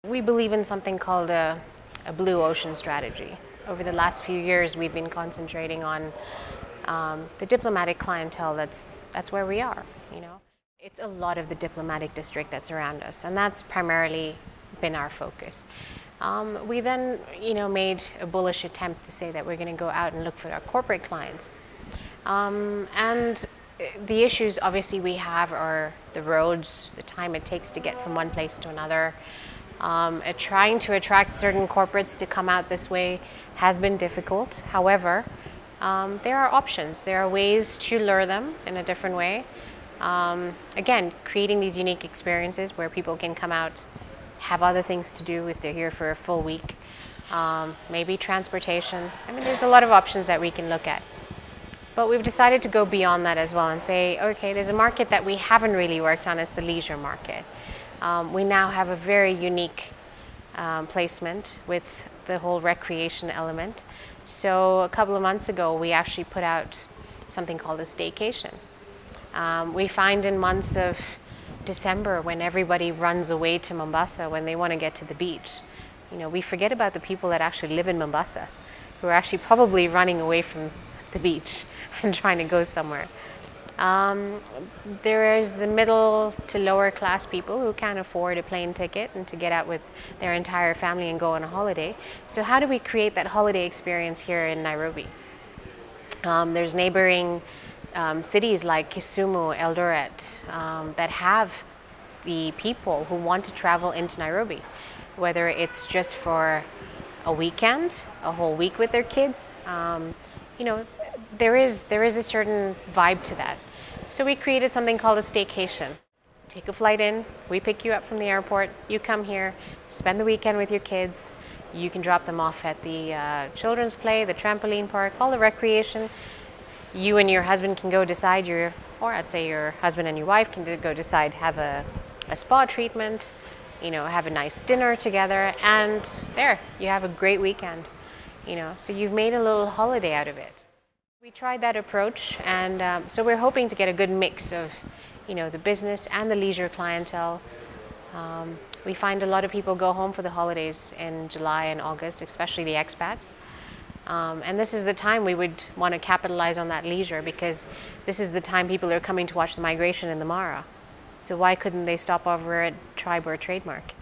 We believe in something called a blue ocean strategy. Over the last few years, we've been concentrating on the diplomatic clientele that's where we are, you know. It's a lot of the diplomatic district that's around us, and that's primarily been our focus. We then, made a bullish attempt to say that we're going to go out and look for our corporate clients. And the issues obviously we have are the roads, the time it takes to get from one place to another. Trying to attract certain corporates to come out this way has been difficult. However, there are options. There are ways to lure them in a different way. Again, creating these unique experiences where people can come out, have other things to do if they're here for a full week. Maybe transportation. I mean, there's a lot of options that we can look at. But we've decided to go beyond that as well and say, okay, there's a market that we haven't really worked on, it's the leisure market. We now have a very unique placement with the whole recreation element. So a couple of months ago, we actually put out something called a staycation. We find in months of December, when everybody runs away to Mombasa when they want to get to the beach, we forget about the people that actually live in Mombasa, who are actually probably running away from the beach and trying to go somewhere. There is the middle to lower class people who can't afford a plane ticket and to get out with their entire family and go on a holiday. So how do we create that holiday experience here in Nairobi? There's neighboring cities like Kisumu, Eldoret, that have the people who want to travel into Nairobi, whether it's just for a weekend, a whole week with their kids. There is a certain vibe to that. So we created something called a staycation. Take a flight in, we pick you up from the airport, you come here, spend the weekend with your kids. You can drop them off at the children's play, the trampoline park, all the recreation. You and your husband can go decide or I'd say your husband and your wife can go decide, have a spa treatment, have a nice dinner together, and there, you have a great weekend. So you've made a little holiday out of it. We tried that approach, and so we're hoping to get a good mix of, the business and the leisure clientele. We find a lot of people go home for the holidays in July and August, especially the expats. And this is the time we would want to capitalize on that leisure, because this is the time people are coming to watch the migration in the Mara. So why couldn't they stop over at Tribe or Trademark?